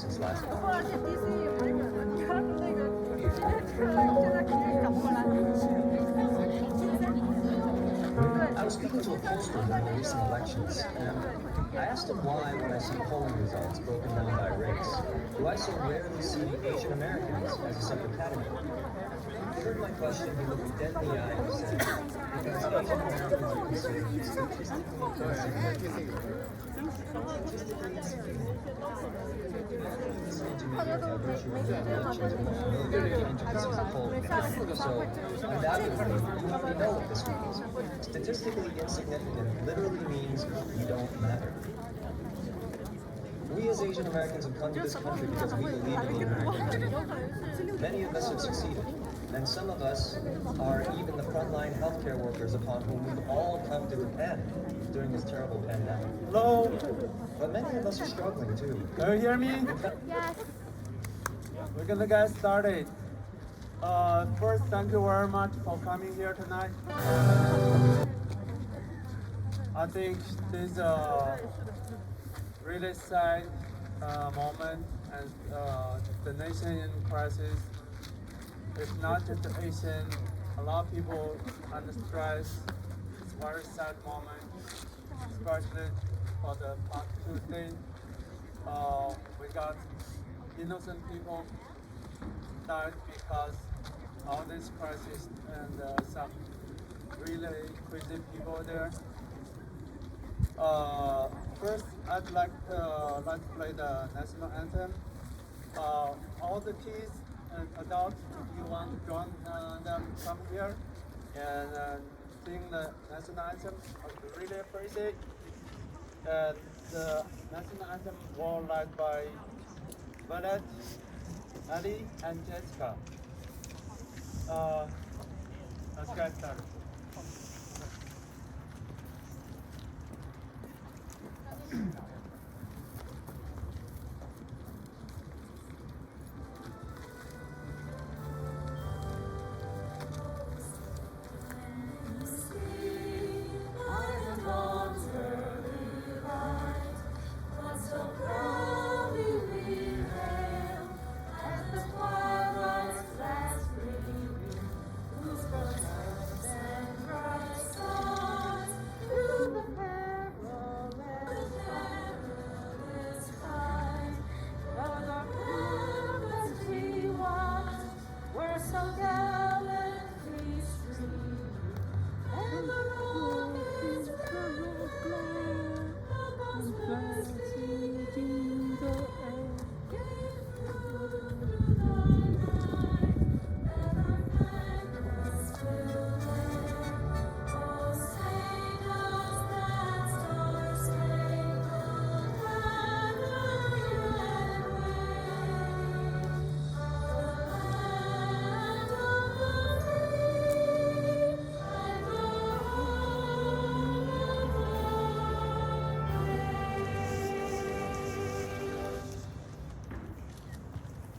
since last March. I was speaking to a pollster during the recent elections, and I asked him why, when I see polling results broken down by race, do I so rarely see Asian Americans as a separate category? He heard my question, he looked me dead in the eye and said, because Asian Americans are considered statistically insignificant. Statistically insignificant. Listening to me by virtue of the elections was no good at intricacies of polling. So, undoubtedly, you already know what this means. Statistically insignificant literally means we don't matter. We as Asian Americans have come to this country because we believe in the American dream. Many of us have succeeded, and some of us are even the frontline healthcare workers upon whom we've all come to depend during this terrible pandemic. Hello, But many of us are struggling too. can you hear me? Yes. We're gonna get started. First, thank you very much for coming here tonight. I think this is a really sad moment, and the nation in crisis. It's not just the Asian. A lot of people under stress. It's a very sad moment, especially for the past Tuesday. We got innocent people died because of this crisis, and some really crazy people there. First, I'd like to play the national anthem. All the kids and adults, if you want to join them, come here and sing the national anthem. I really appreciate. And the national anthem was led by Ballet, Ali, and Jessica. Let's get started.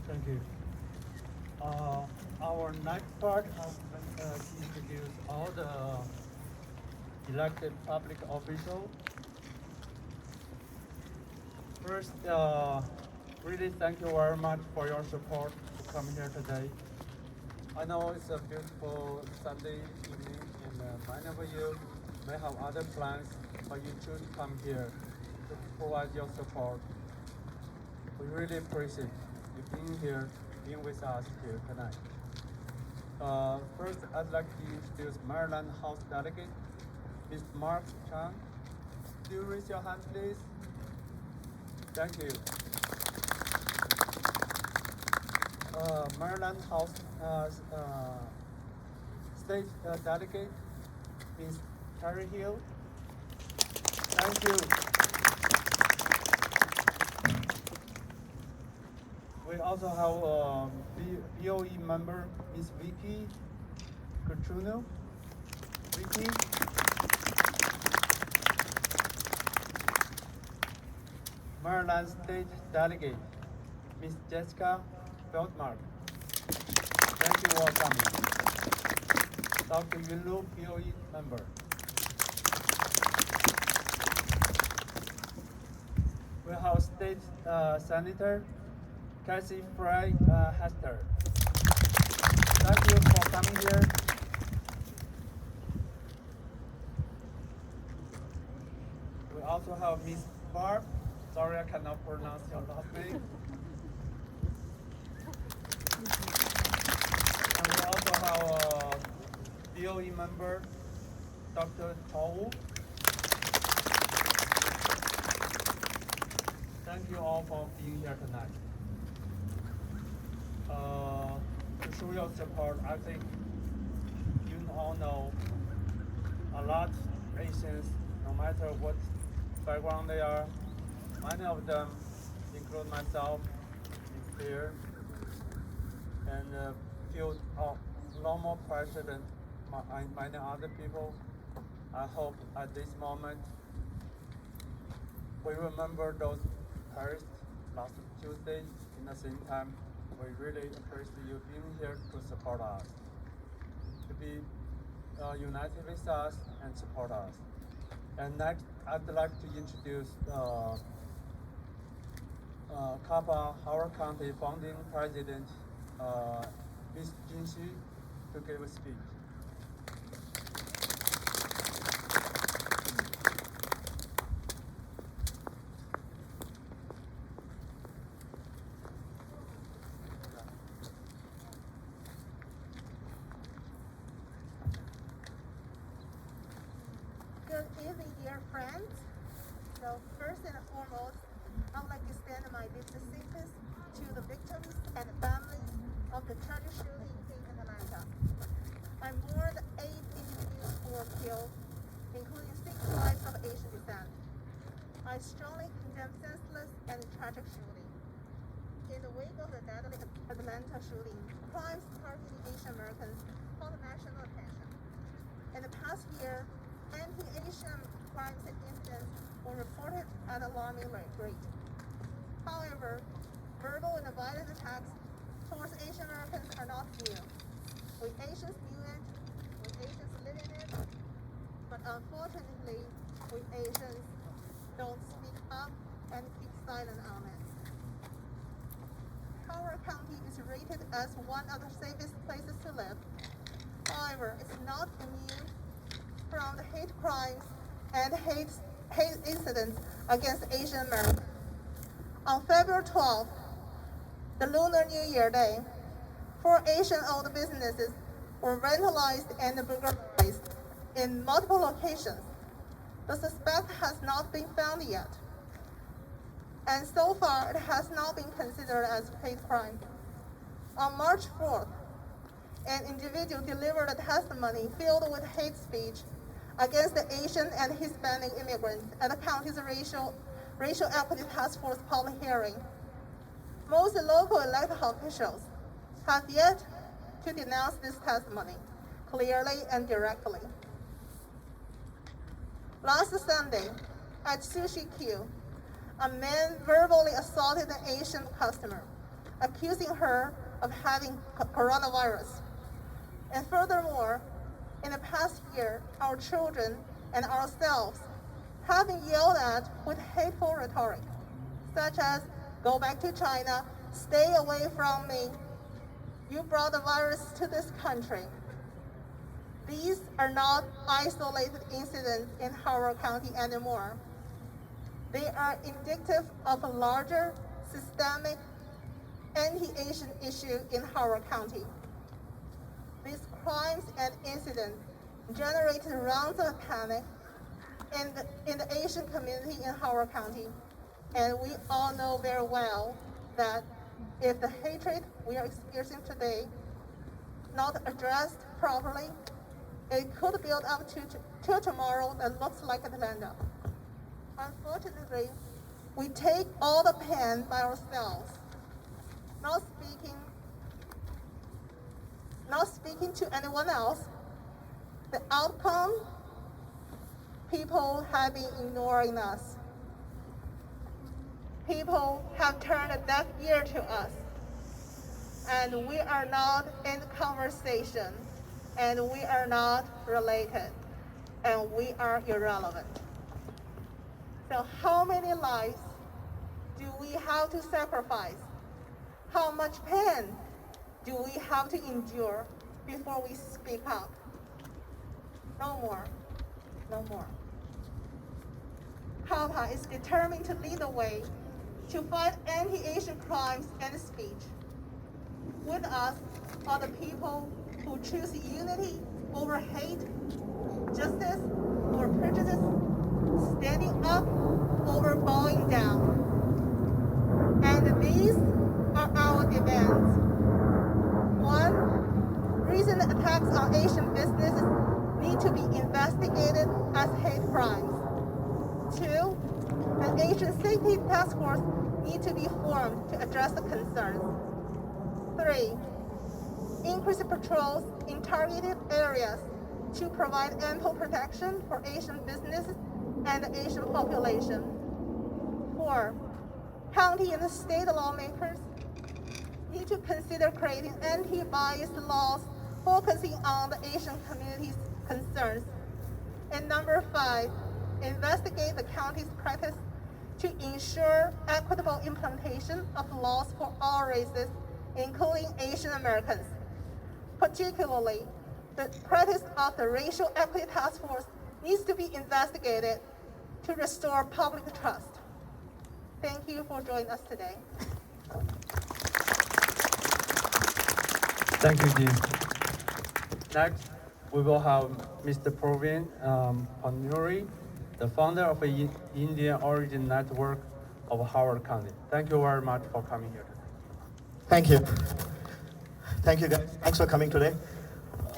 Thank you. Our next part, I would like to introduce all the elected public officials. First, really thank you very much for your support to come here today. I know it's a beautiful Sunday evening, and many of you may have other plans, but you choose to come here to provide your support. We really appreciate you being here, being with us here tonight. First, I'd like to introduce Maryland House Delegate, Ms. Mark Chan. Could you raise your hand, please? Thank you. Maryland House State Delegate, Ms. Terry Hill. Thank you. We also have BOE member, Ms. Vicky Cotruno. Vicky. Maryland State Delegate, Ms. Jessica Feldmark. Thank you for coming. Dr. Yunlu, BOE member. We have State Senator Cassie Frey Hester. Thank you for coming here. We also have Miss Barb. Sorry, I cannot pronounce your last name. And we also have a DOE member, Dr. Chou. Thank you all for being here tonight. To show your support, I think you all know a lot Asians, no matter what background they are. Many of them, include myself, is fear and feel a lot more pressure than many other people. I hope at this moment we remember those terrorists last Tuesday. In the same time, we really appreciate you being here to support us, to be united with us and support us. And next, I'd like to introduce Kappa Howard County founding president, Ms. Jin Xu, to give a speech. Good evening, dear friends. So first and foremost, I would like to extend my deepest sympathies to the victims and families of the tragic shooting in Atlanta. I mourn the 8 individuals who were killed, including 6 lives of Asian descent. I strongly condemn senseless and tragic shooting. In the wake of the deadly Atlanta shooting, crimes targeting Asian Americans caught national attention. In the past year, anti-Asian crimes and incidents were reported at an alarming rate. However, verbal and violent attacks towards Asian Americans are not new. We Asians knew it, we Asians live in it, but unfortunately, we Asians don't speak up and keep silent on it. Howard County is rated as one of the safest places to live. However, it's not immune from the hate crimes and hate incidents against Asian Americans. On February 12th, the Lunar New Year Day, 4 Asian-owned businesses were vandalized and burglarized in multiple locations. The suspect has not been found yet, and so far it has not been considered as a hate crime. On March 4th, an individual delivered a testimony filled with hate speech against the Asian and Hispanic immigrants at the county's racial equity task force public hearing. Most local elected officials have yet to denounce this testimony clearly and directly. Last Sunday, at Sushi Q, a man verbally assaulted an Asian customer, accusing her of having coronavirus. And furthermore, in the past year, our children and ourselves have been yelled at with hateful rhetoric, such as, "Go back to China, stay away from me, you brought the virus to this country." These are not isolated incidents in Howard County anymore. They are indicative of a larger, systemic, anti-Asian issue in Howard County. These crimes and incidents generated rounds of panic in the Asian community in Howard County. And we all know very well that if the hatred we are experiencing today not addressed properly, it could build up to tomorrow that looks like Atlanta. Unfortunately, we take all the pain by ourselves, not speaking to anyone else. The outcome, people have been ignoring us. People have turned a deaf ear to us. And we are not in conversation, and we are not related, and we are irrelevant. So how many lives do we have to sacrifice How much pain do we have to endure before we speak up? No more. No more. Kalpa is determined to lead the way to fight anti-Asian crimes and speech. With us are the people who choose unity over hate, justice over prejudice, standing up over bowing down. And these are our demands. 1. Recent attacks on Asian businesses need to be investigated as hate crimes. 2. An Asian Safety Task Force needs to be formed to address the concerns. 3. Increase patrols in targeted areas to provide ample protection for Asian businesses and the Asian population. 4. County and state lawmakers need to consider creating anti-bias laws focusing on the Asian community's concerns. And number 5, investigate the county's practice to ensure equitable implementation of laws for all races, including Asian Americans. Particularly, the practice of the Racial Equity Task Force needs to be investigated to restore public trust. Thank you for joining us today. Thank you, Dean. Next, we will have Mr. Praveen Panuri, the founder of the Indian Origin Network of Howard County. Thank you very much for coming here today. Thank you. Thank you, guys. Thanks for coming today.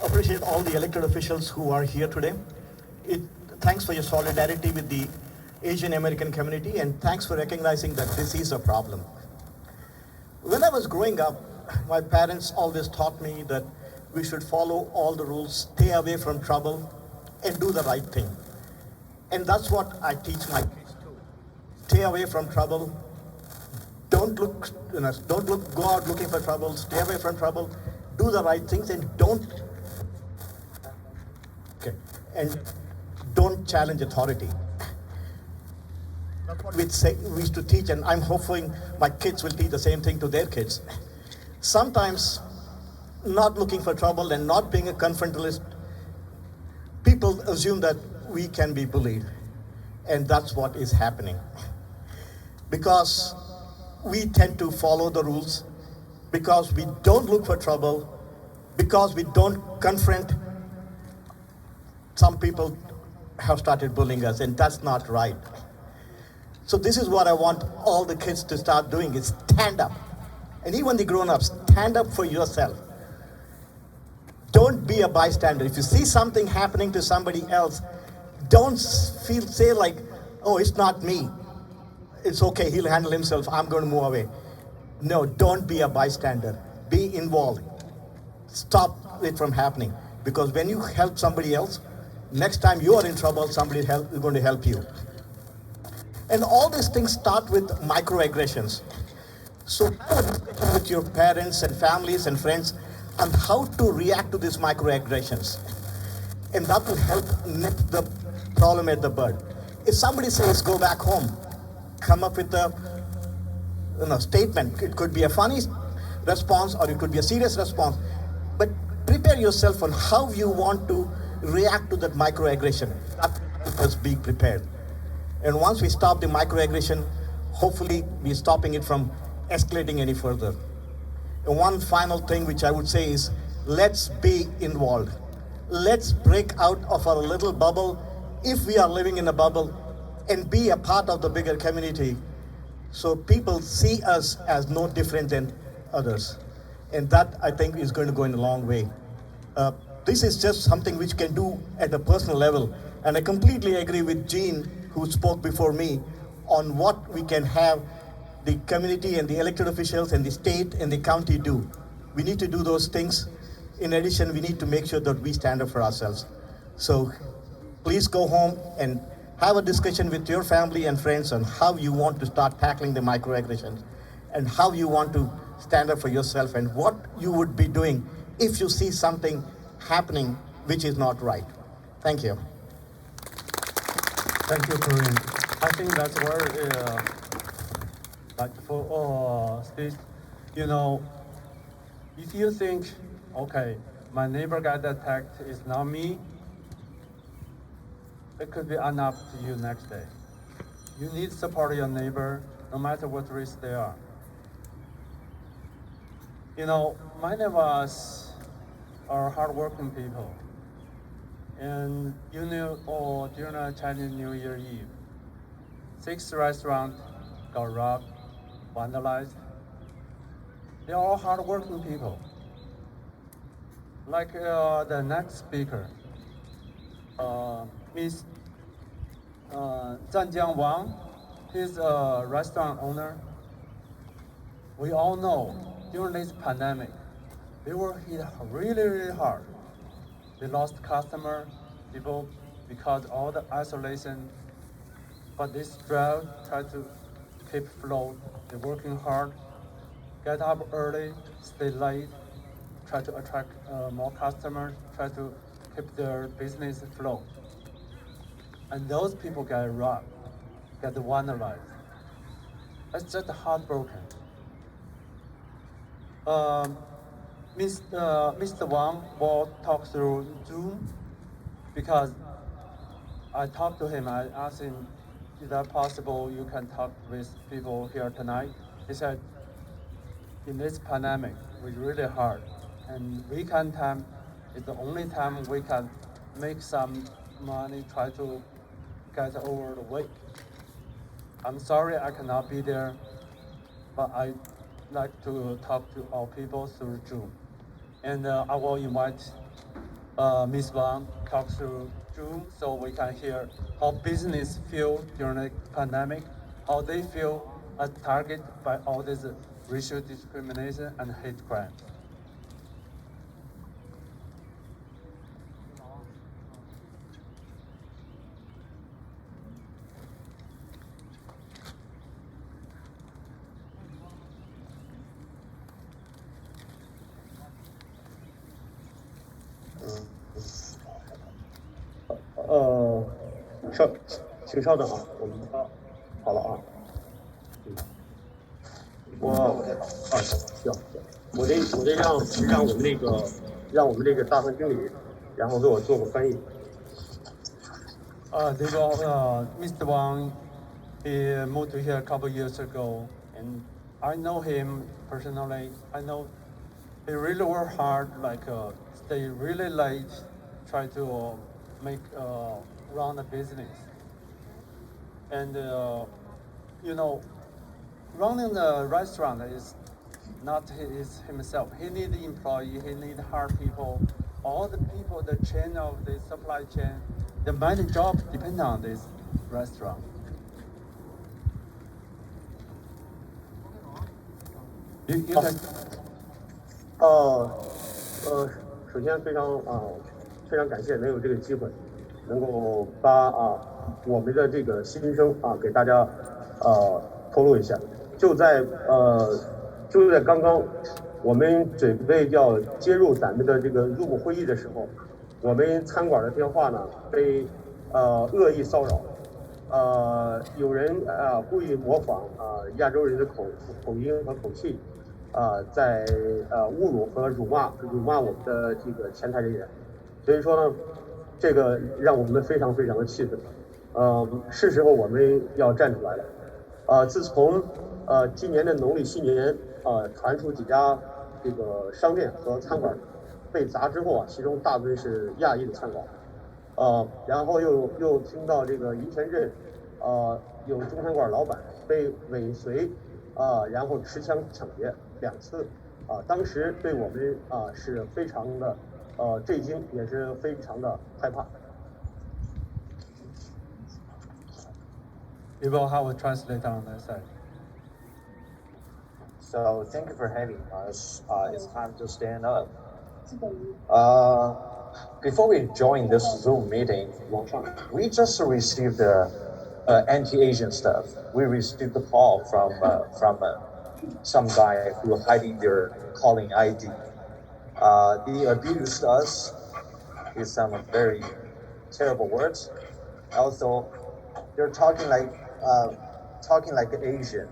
Appreciate all the elected officials who are here today. Thanks for your solidarity with the Asian American community, and thanks for recognizing that this is a problem. When I was growing up, my parents always taught me that we should follow all the rules, stay away from trouble, and do the right thing. And that's what I teach my kids too. Stay away from trouble. Don't go out looking for trouble. Stay away from trouble. Do the right things, and don't challenge authority. That's what we used to teach, and I'm hoping my kids will teach the same thing to their kids. Sometimes, not looking for trouble and not being a confrontalist, people assume that we can be bullied, and that's what is happening. Because we tend to follow the rules, because we don't look for trouble, because we don't confront, some people have started bullying us, and that's not right. So this is what I want all the kids to start doing, is stand up. And even the grown-ups, stand up for yourself. Don't be a bystander. If you see something happening to somebody else, don't say like, oh, it's not me. It's okay, he'll handle himself, I'm going to move away. No, don't be a bystander. Be involved. Stop it from happening. Because when you help somebody else, next time you are in trouble, somebody is going to help you. And all these things start with microaggressions. So with your parents and families and friends on how to react to these microaggressions. And that will help nip the problem at the bud. If somebody says, go back home, come up with a statement. It could be a funny response or it could be a serious response. But prepare yourself on how you want to react to that microaggression. Just be prepared. And once we stop the microaggression, hopefully we're stopping it from escalating any further. And one final thing which I would say is, let's be involved. Let's break out of our little bubble, if we are living in a bubble, and be a part of the bigger community, so people see us as no different than others. And that, I think, is going to go in a long way. This is just something which can do at a personal level. And I completely agree with Jean, who spoke before me, on what we can have the community and the elected officials and the state and the county do. We need to do those things. In addition, we need to make sure that we stand up for ourselves. So please go home and have a discussion with your family and friends on how you want to start tackling the microaggressions and how you want to stand up for yourself and what you would be doing if you see something happening which is not right. Thank you. Thank you, Corinne. I think that's very, like for speech, You know, if you think, okay, my neighbor got attacked, it's not me, it could be enough to you next day. You need to support your neighbor, no matter what race they are. You know, many of us are hardworking people. And you know, or during a Chinese New Year Eve, 6 restaurants got robbed, vandalized. They're all hardworking people. Like the next speaker, Miss Zhanjiang Wang, he's a restaurant owner. We all know during this pandemic, they were hit really, really hard. They lost customer, people because all the isolation. But they still try to keep afloat. They're working hard, get up early, stay late, try to attract more customers, try to keep their business afloat. And those people get robbed, get vandalized. It's just heartbroken. Mr. Wang will talk through Zoom because I talked to him. I asked him, is that possible you can talk with people here tonight? He said, in this pandemic, it's really hard. And weekend time is the only time we can make some money, try to get over the week. I'm sorry I cannot be there, but I like to talk to our people through Zoom. And I will invite Ms. Wang talk through Zoom so we can hear how business feel during the pandemic, how they feel as targeted by all this racial discrimination and hate crime. 请稍等啊，我们好了啊。行，我得让我们这个大堂经理，然后给我做个翻译。Mr. Wang, he moved to here a couple years ago, and I know him personally. I know he really worked hard, stay really late, try to make run a business. And you know, running the restaurant is not himself. He need employee. He need hard people. All the people, the chain of the supply chain, the many jobs depend on this restaurant. 首先非常感谢能有这个机会，能够把我们的这个心声给大家透露一下。就在刚刚，我们准备要接入咱们的这个 Zoom 会议的时候，我们餐馆的电话呢被恶意骚扰，有人故意模仿亚洲人的口音和口气，在侮辱和辱骂我们的这个前台人员，所以说呢，这个让我们非常的气愤，是时候我们要站出来了，自从今年的农历新年传出几家这个商店和餐馆被砸之后其中大部分是亚裔的餐馆，然后又听到这个银泉镇有中餐馆老板被尾随然后持枪抢劫2次，当时对我们是非常的震惊，也是非常的害怕。We will have a translator on that side. So thank you for having us. It's time to stand up. Before we join this Zoom meeting, we just received anti-Asian stuff. We received a call from some guy who hiding their calling ID. They abused us with some very terrible words. Also, they're talking like Asian.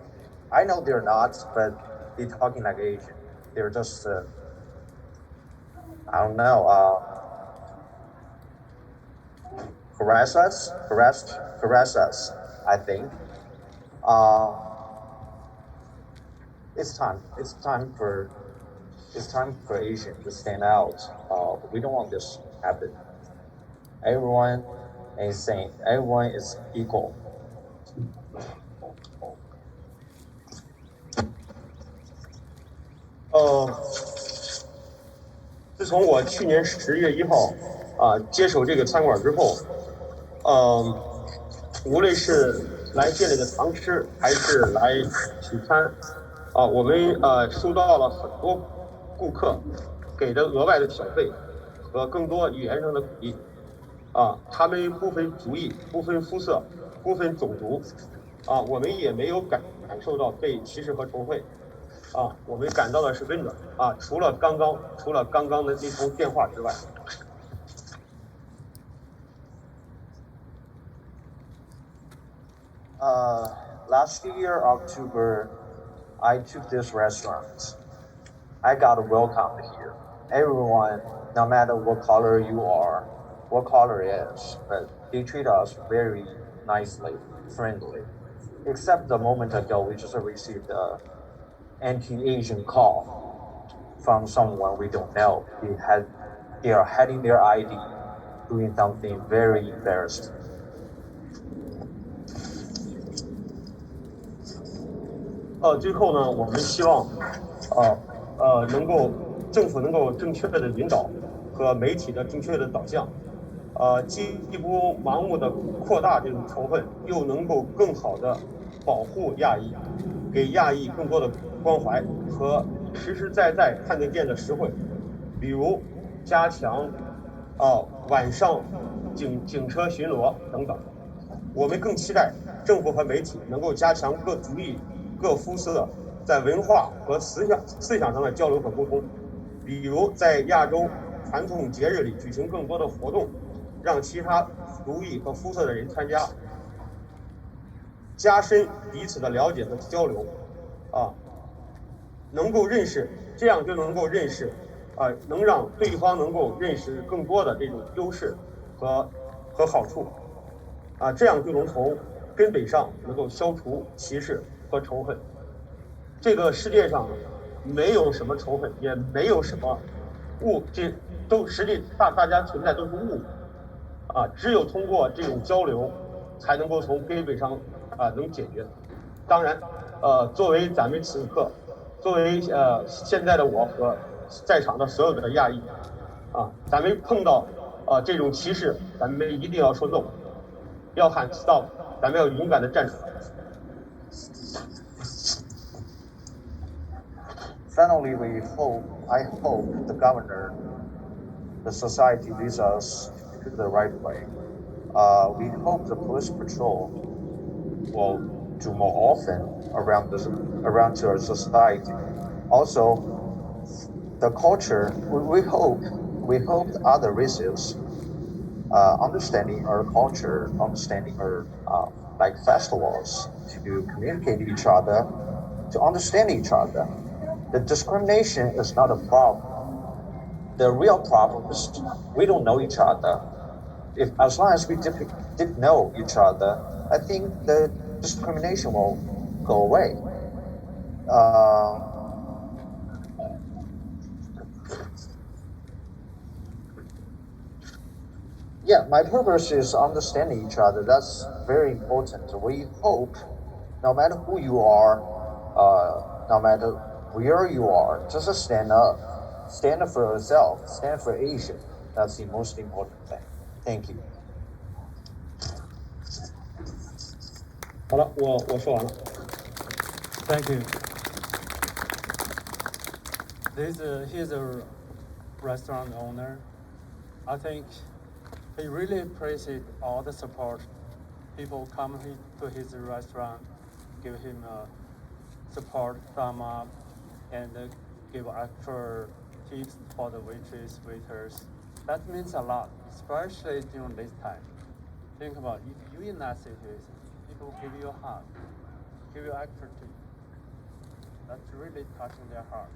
I know they're not, but they talking like Asian. They're just I don't know, harass us. I think. Uh, it's time for Asian to stand out. We don't want this to happen. Everyone is same. Everyone is equal. 自从我去年10月1号接手这个餐馆之后，无论是来店里的堂吃还是来取餐，我们收到了很多顾客给的额外的小费和更多语言上的鼓励。他们不分族裔、不分肤色、不分种族，我们也没有感受到被歧视和仇恨。我们感到的是温暖。除了刚刚的那通电话之外。Last year, October, I took this restaurant. I got welcomed here. Everyone, no matter what color you are, what color it is, but they treat us very nicely, friendly. Except the moment ago, we just received an anti-Asian call from someone we don't know. They are hiding their ID, doing something very embarrassing. 最后呢，我们希望，政府能够正确的引导和媒体的正确的导向，既不盲目的扩大这种仇恨，又能够更好的保护亚裔，给亚裔更多的关怀和实实在在看得见的实惠，比如加强晚上警车巡逻等等。我们更期待政府和媒体能够加强各族裔、各肤色在文化和思想上的交流和沟通，比如在亚洲传统节日里举行更多的活动，让其他族裔和肤色的人参加，加深彼此的了解和交流，能够认识，这样就能够认识，能让对方能够认识更多的这种优势和好处，这样就能从根本上能够消除歧视和仇恨。这个世界上没有什么仇恨，也没有什么这都实际大家存在都是误，只有通过这种交流，才能够从根本上能解决。当然，作为咱们此刻，作为现在的我和在场的所有的亚裔，咱们碰到这种歧视，咱们一定要说 no， 要喊 stop， 咱们要勇敢的站出来。Finally, I hope the governor, the society leads us to the right way. We hope the police patrol will do more often around to our society. Also, the culture. We hope the other races understanding our culture, understanding our like festivals, to communicate with each other, to understand each other. The discrimination is not a problem. The real problem is we don't know each other. As long as we did know each other, I think the discrimination will go away. Yeah, my purpose is understanding each other. That's very important. We hope, no matter who you are, no matter where you are, just stand up. Stand up for yourself. Stand for Asia. That's the most important thing. Thank you. 好了，我说完了。Thank you. He's a restaurant owner. I think he really appreciates all the support. People come to his restaurant, give him support, thumb up, and give extra tips for the waiters. That means a lot, especially during this time. Think about if you're in that situation, people give you a hug, give you extra tip. That's really touching their heart.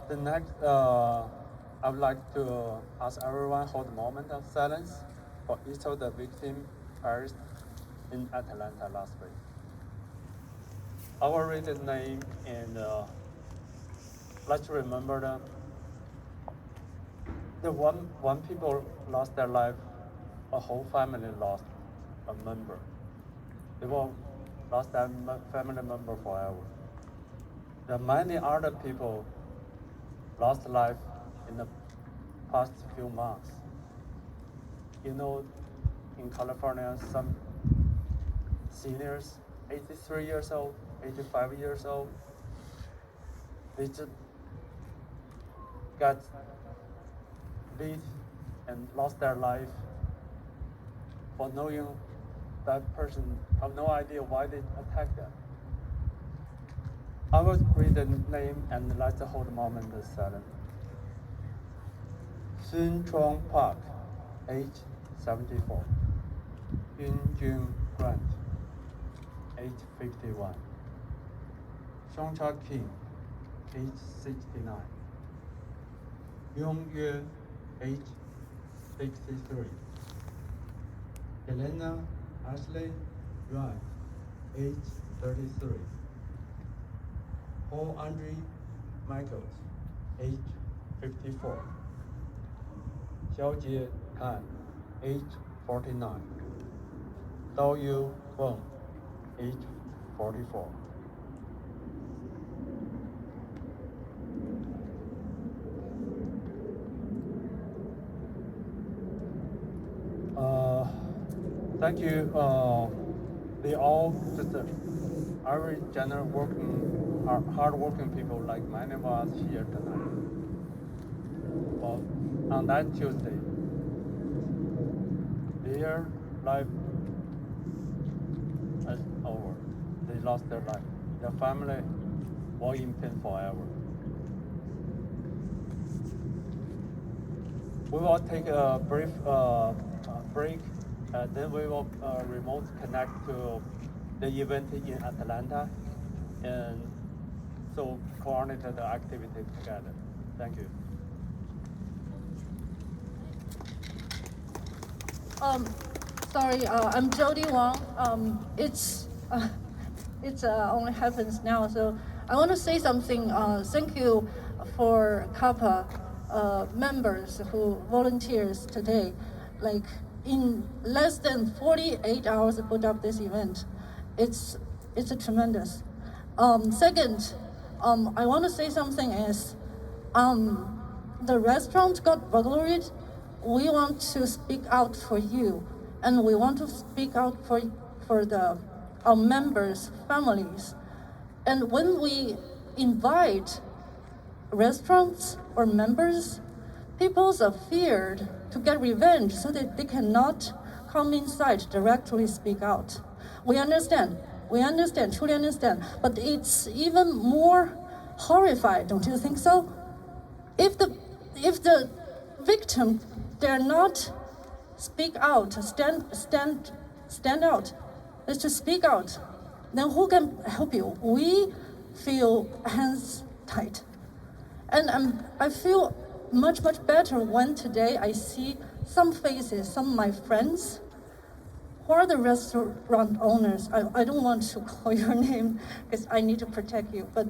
The next, I would like to ask everyone hold a moment of silence for each of the victims perished in Atlanta last week. I will read the name and let's remember them. The one people lost their life, a whole family lost a member. They will lost their family member forever. There are many other people lost life in the past few months. You know, in California, some seniors, 83 years old, 85 years old, they just got beat and lost their life for knowing that person have no idea why they attacked them. I will read the name and let's hold a moment of silence. Sun Chong Park, age 74. Yun Jun Grant, age 51. Sean Cha Kim, age 69. Yong Yue, age 63. Helena Ashley Wright, age 33. Paul Andre Michaels, age 54. Xiaojie Han, age 49. Dao Yu Wang, age 44. Thank you. They all just every general working, hard working people like many of us here tonight. Well, on that Tuesday, their life is over. They lost their life. Their family will in pain forever. We will take a brief break, then we will remote connect to the event in Atlanta, and so coordinate the activity together. Thank you. Sorry, I'm Jody Wang. It's only happens now, so I want to say something. Thank you for CAPA members who volunteers today. Like in less than 48 hours to put up this event, it's a tremendous. Second, I want to say something is, the restaurant got burglarized. We want to speak out for you, and we want to speak out for our members' families. And when we invite restaurants or members, people are feared to get revenge so that they cannot come inside directly speak out. We understand, truly understand, but it's even more horrified, don't you think so? If the victim dare not speak out, stand out, is to speak out, then who can help you? We feel hands tied. And I feel much better when today I see some faces, some of my friends who are the restaurant owners. I don't want to call your name because I need to protect you, but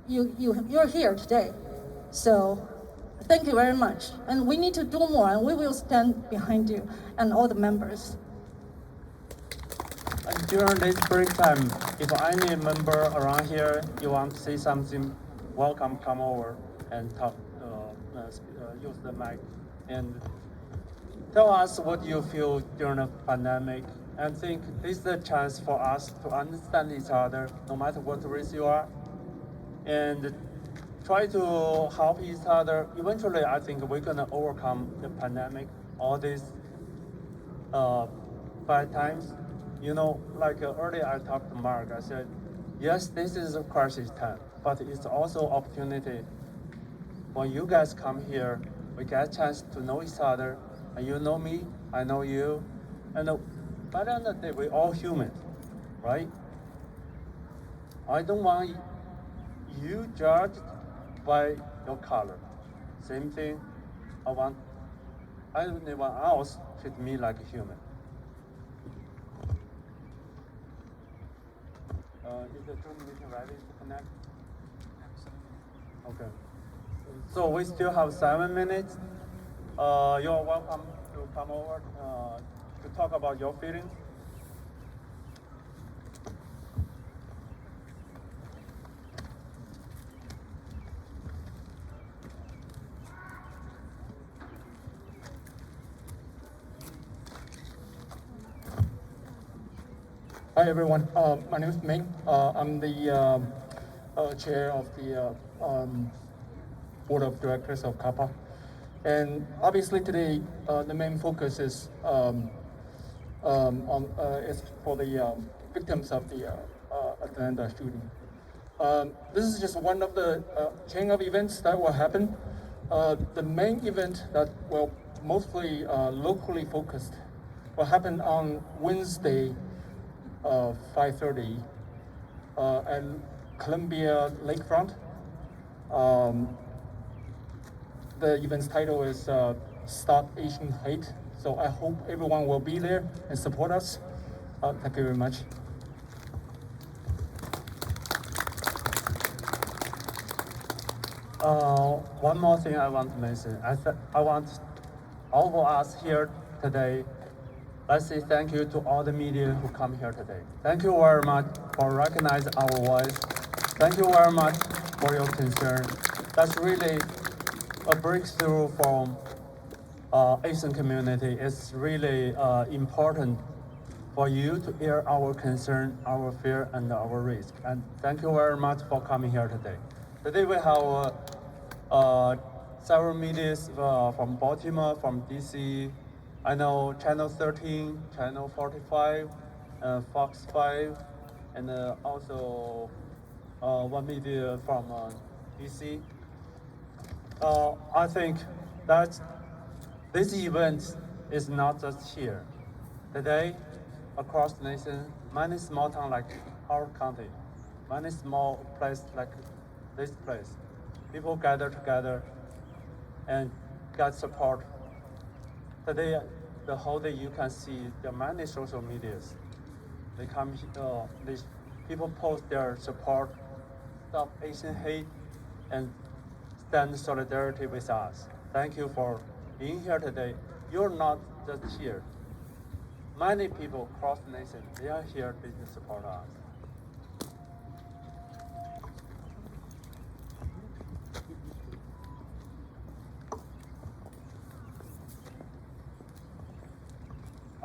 you're here today. So thank you very much. And we need to do more, and we will stand behind you and all the members. And during this break time, if any member around here, you want to say something, welcome, come over and talk, use the mic and tell us what you feel during the pandemic. And think this is a chance for us to understand each other, no matter what race you are, and try to help each other. Eventually, I think we're gonna overcome the pandemic, all these bad times. You know, like earlier I talked to Mark, I said, yes, this is a crisis time, but it's also opportunity. When you guys come here, we get a chance to know each other, and you know me, I know you, and by the end of the day, we're all human, right? I don't want you judged by your color. Same thing, I want anyone else treat me like a human. Is the Zoom meeting ready to connect? Okay. So we still have 7 minutes. You're welcome to come over to talk about your feelings. Hi everyone, my name is Ming. I'm the chair of the board of directors of Kappa. And obviously today, the main focus is is for the victims of the Atlanta shooting. This is just one of the chain of events that will happen. The main event that will mostly locally focused will happen on Wednesday, 5:30 at Columbia Lakefront. The event's title is Stop Asian Hate. So I hope everyone will be there and support us. Thank you very much. One more thing I want to mention. I want all of us here today, let's say thank you to all the media who come here today. Thank you very much for recognizing our voice. Thank you very much for your concern. That's really a breakthrough from Asian community. It's really important for you to hear our concern, our fear, and our risk. And thank you very much for coming here today. Today we have several medias from Baltimore, from DC. I know Channel 13, Channel 45, Fox 5, and also one media from DC. I think that this event is not just here. Today, across the nation, many small towns like our county, many small places like this place, people gather together and get support. Today, the whole day you can see there are many social medias. They come, people post their support, stop Asian hate, and stand solidarity with us. Thank you for being here today. You're not just here. Many people across the nation, they are here to support us.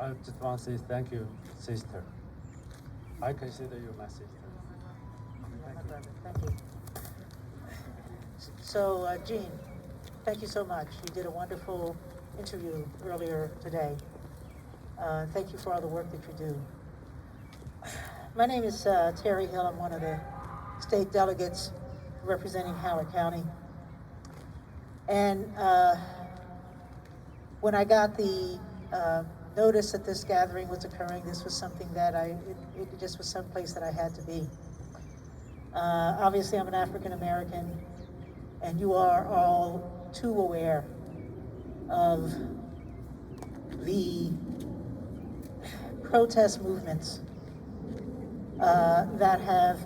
I just want to say thank you, sister. I consider you my sister. Thank you. So, Jean, thank you so much. You did a wonderful interview earlier today. Thank you for all the work that you do. My name is Terry Hill. I'm one of the state delegates representing Howard County. And when I got the notice that this gathering was occurring, this was something that it just was someplace that I had to be. Obviously, I'm an African American, and you are all too aware of the protest movements that have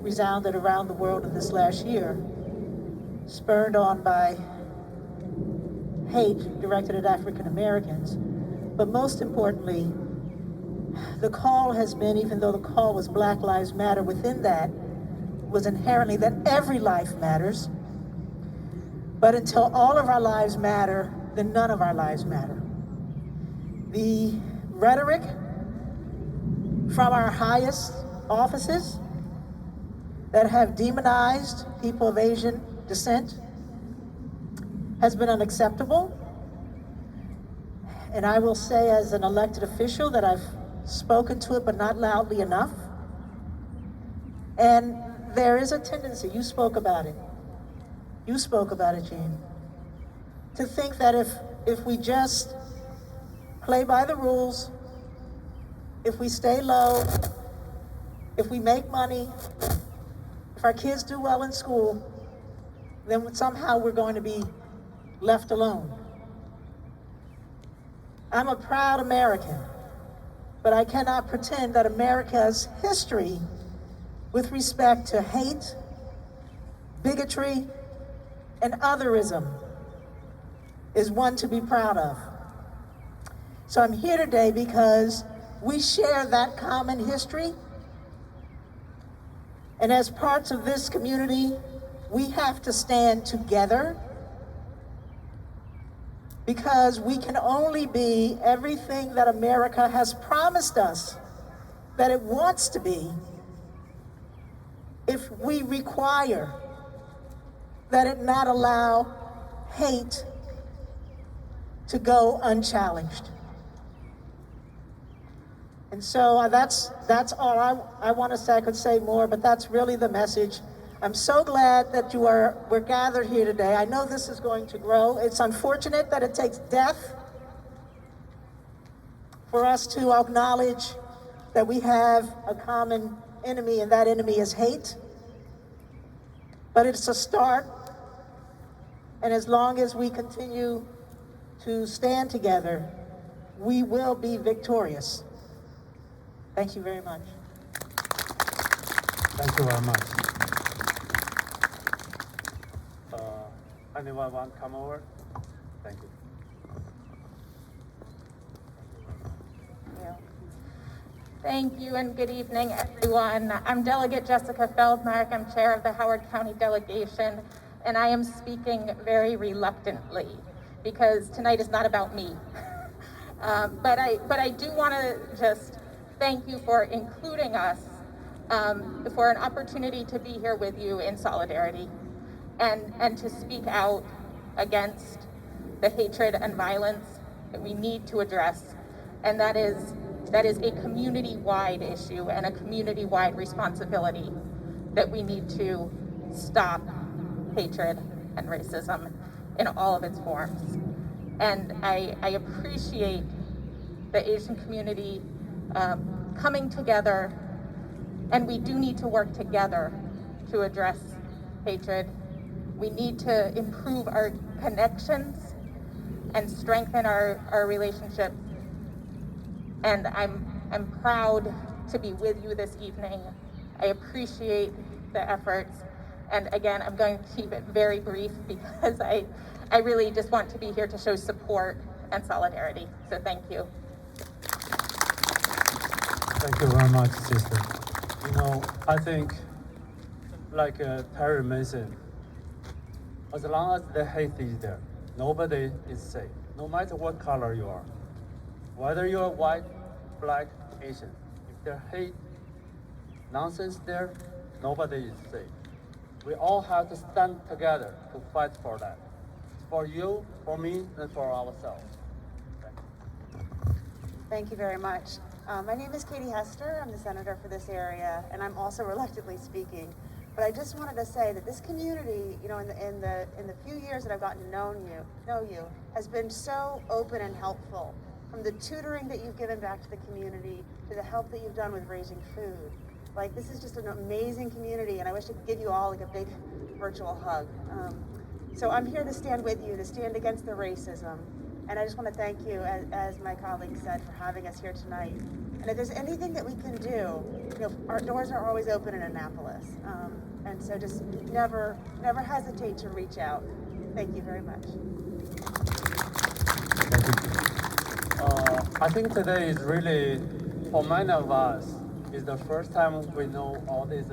resounded around the world in this last year, spurred on by hate directed at African Americans. But most importantly, the call has been, even though the call was Black Lives Matter, within that was inherently that every life matters. But until all of our lives matter, then none of our lives matter. The rhetoric from our highest offices that have demonized people of Asian descent has been unacceptable. And I will say, as an elected official, that I've spoken to it, but not loudly enough. And there is a tendency, you spoke about it, Jean, to think that if we just play by the rules, if we stay low, if we make money, our kids do well in school, then somehow we're going to be left alone. I'm a proud American, but I cannot pretend that America's history with respect to hate, bigotry, and otherism is one to be proud of. So I'm here today because we share that common history, and as parts of this community, we have to stand together, because we can only be everything that America has promised us that it wants to be if we require that it not allow hate to go unchallenged. And so that's all I want to say. I could say more, but that's really the message. I'm so glad that we're gathered here today. I know this is going to grow. It's unfortunate that it takes death for us to acknowledge that we have a common enemy, and that enemy is hate. But it's a start, and as long as we continue to stand together, we will be victorious. Thank you very much. Thank you very much. Anyone want to come over? Thank you. Thank you and good evening, everyone. I'm Delegate Jessica Feldmark. I'm chair of the Howard County delegation, and I am speaking very reluctantly because tonight is not about me. But I do want to just thank you for including us, for an opportunity to be here with you in solidarity and to speak out against the hatred and violence that we need to address. And that is a community-wide issue and a community-wide responsibility that we need to stop hatred and racism in all of its forms. And I appreciate the Asian community coming together, and we do need to work together to address hatred. We need to improve our connections and strengthen our relationships. And I'm proud to be with you this evening. I appreciate the efforts. And again, I'm going to keep it very brief because I really just want to be here to show support and solidarity. So thank you. Thank you very much, sister. You know, I think, like Terry mentioned, as long as the hate is there, nobody is safe, no matter what color you are. Whether you're white, black, Asian, if there's hate, nonsense there, nobody is safe. We all have to stand together to fight for that. For you, for me, and for ourselves. Thank you very much. My name is Katie Hester. I'm the senator for this area, and I'm also reluctantly speaking. But I just wanted to say that this community, you know, in the few years that I've gotten to know you, has been so open and helpful. From the tutoring that you've given back to the community, to the help that you've done with raising food. Like, this is just an amazing community, and I wish I could give you all like a big virtual hug. So I'm here to stand with you, to stand against the racism. And I just want to thank you, as my colleague said, for having us here tonight. And if there's anything that we can do, you know, our doors are always open in Annapolis. And so just never hesitate to reach out. Thank you very much. Thank you. I think today is really, for many of us, is the first time we know all these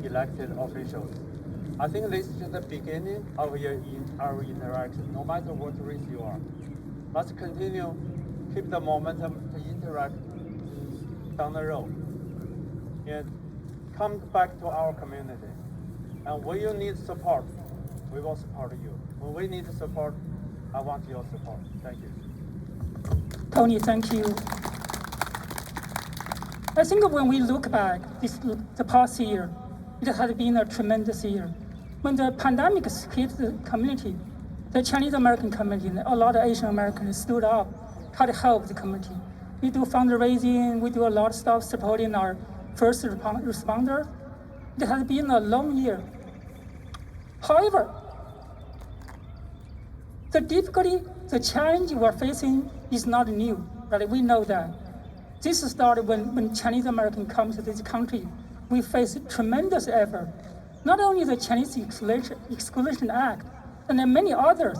elected officials. I think this is the beginning of our interaction, no matter what race you are. Let's continue, keep the momentum to interact down the road. And come back to our community. And when you need support, we will support you. When we need support, I want your support. Thank you. Tony, thank you. I think when we look back, the past year, it has been a tremendous year. When the pandemic hit the community, the Chinese American community, and a lot of Asian Americans stood up, try to help the community. We do fundraising, we do a lot of stuff supporting our first responder. It has been a long year. However, the difficulty, the challenge we're facing is not new, right? We know that. This started when Chinese American come to this country. We face tremendous effort. Not only the Chinese Exclusion Act, and then many others.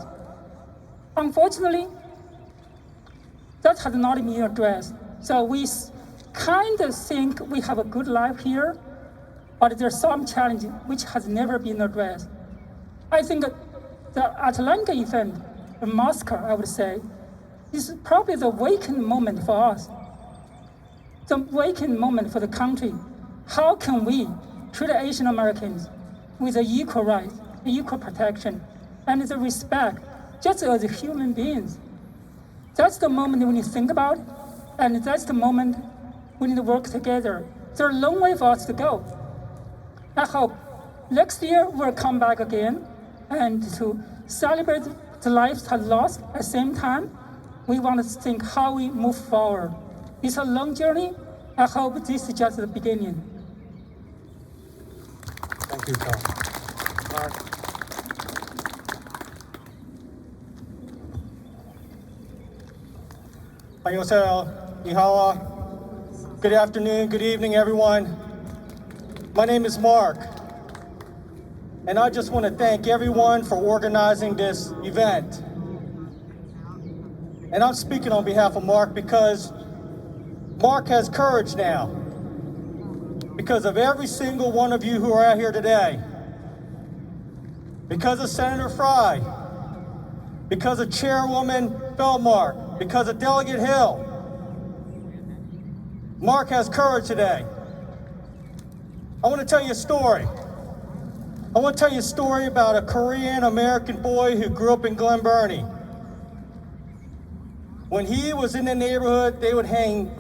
Unfortunately, that has not been addressed. So we kind of think we have a good life here, but there's some challenge which has never been addressed. I think the Atlanta event in Moscow, I would say, is probably the waking moment for us, the waking moment for the country. How can we treat Asian Americans with the equal rights, equal protection, and the respect, just as human beings? That's the moment we need to think about, and that's the moment we need to work together. There's a long way for us to go. I hope next year we'll come back again and to celebrate the lives that lost. At the same time, we want to think how we move forward. It's a long journey. I hope this is just the beginning. Thank you, Tom. Mark. Good afternoon, good evening, everyone. My name is Mark, and I just want to thank everyone for organizing this event. And I'm speaking on behalf of Mark because Mark has courage now, because of every single one of you who are out here today, because of Senator Fry, because of Chairwoman Feldmark, because of Delegate Hill. Mark has courage today. I want to tell you a story. I want to tell you a story about a Korean American boy who grew up in Glen Burnie. When he was in the neighborhood, they would hang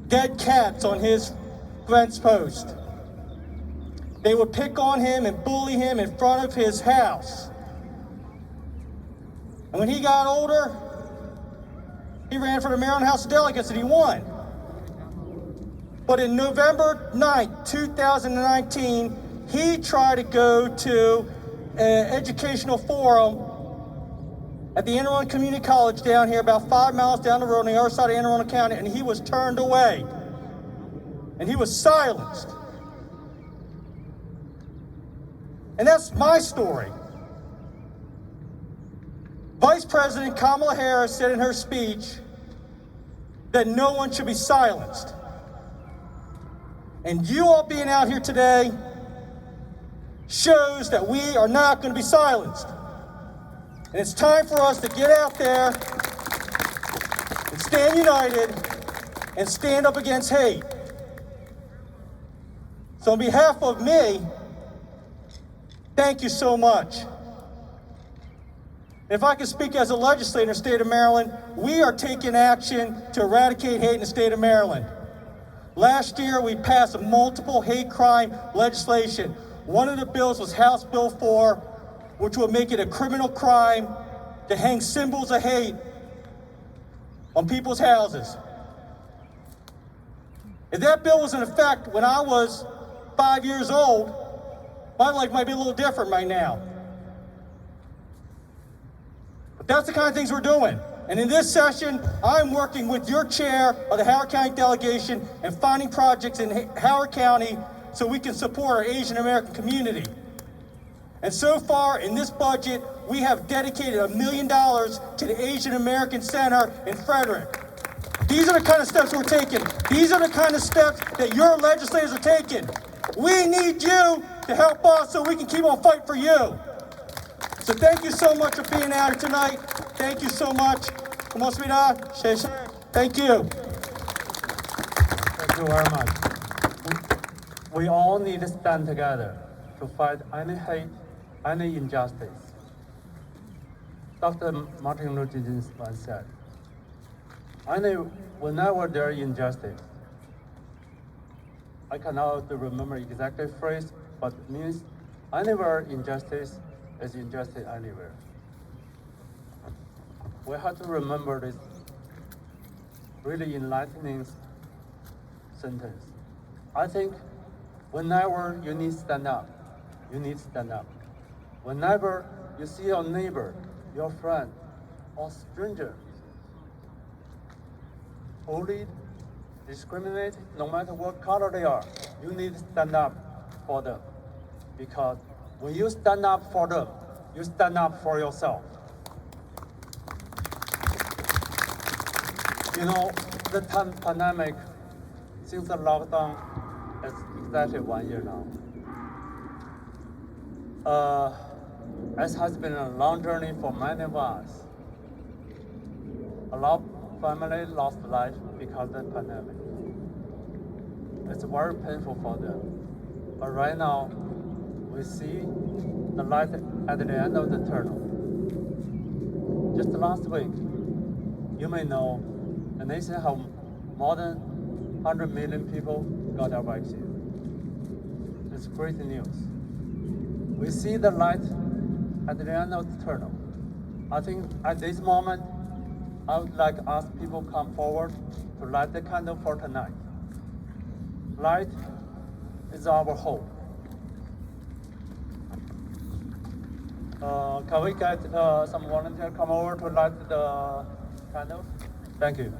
dead cats on his fence post. They would pick on him and bully him in front of his house. And when he got older, he ran for the Maryland House of Delegates and he won. But in November 9th, 2019, he tried to go to an educational forum at the Anne Arundel Community College down here, about 5 miles down the road on the other side of Anne Arundel County, and he was turned away. And he was silenced. And that's my story. Vice President Kamala Harris said in her speech that no one should be silenced. And you all being out here today shows that we are not going to be silenced. And it's time for us to get out there and stand united and stand up against hate. So on behalf of me, thank you so much. If I can speak as a legislator in the state of Maryland, we are taking action to eradicate hate in the state of Maryland. Last year, we passed multiple hate crime legislation. One of the bills was House Bill 4, which would make it a criminal crime to hang symbols of hate on people's houses. If that bill was in effect when I was 5 years old, my life might be a little different right now. But that's the kind of things we're doing. And in this session, I'm working with your chair of the Howard County delegation and finding projects in Howard County so we can support our Asian American community. And so far in this budget, we have dedicated $1 million to the Asian American Center in Frederick. These are the kind of steps we're taking. These are the kind of steps that your legislators are taking. We need you to help us so we can keep on fighting for you. So thank you so much for being out here tonight. Thank you so much. Thank you. Thank you very much. We all need to stand together to fight any hate, any injustice. Dr. Martin Luther King once said, whenever there is injustice, I cannot remember exact phrase, but it means anywhere injustice is injustice anywhere. We have to remember this really enlightening sentence. I think Whenever you need to stand up, you need to stand up. Whenever you see your neighbor, your friend, or stranger bullied, discriminated, no matter what color they are, you need to stand up for them. Because when you stand up for them, you stand up for yourself. You know, the pandemic, since the lockdown, is exactly 1 year now. It has been a long journey for many of us. A lot of families lost life because of the pandemic. It's very painful for them. But right now, we see the light at the end of the tunnel. Just last week, you may know the nation has more than 100 million people got our vaccine. It's great news. We see the light at the end of the tunnel. I think at this moment, I would like to ask people come forward to light the candle for tonight. Light is our hope. Can we get some volunteer come over to light the candles? Thank you.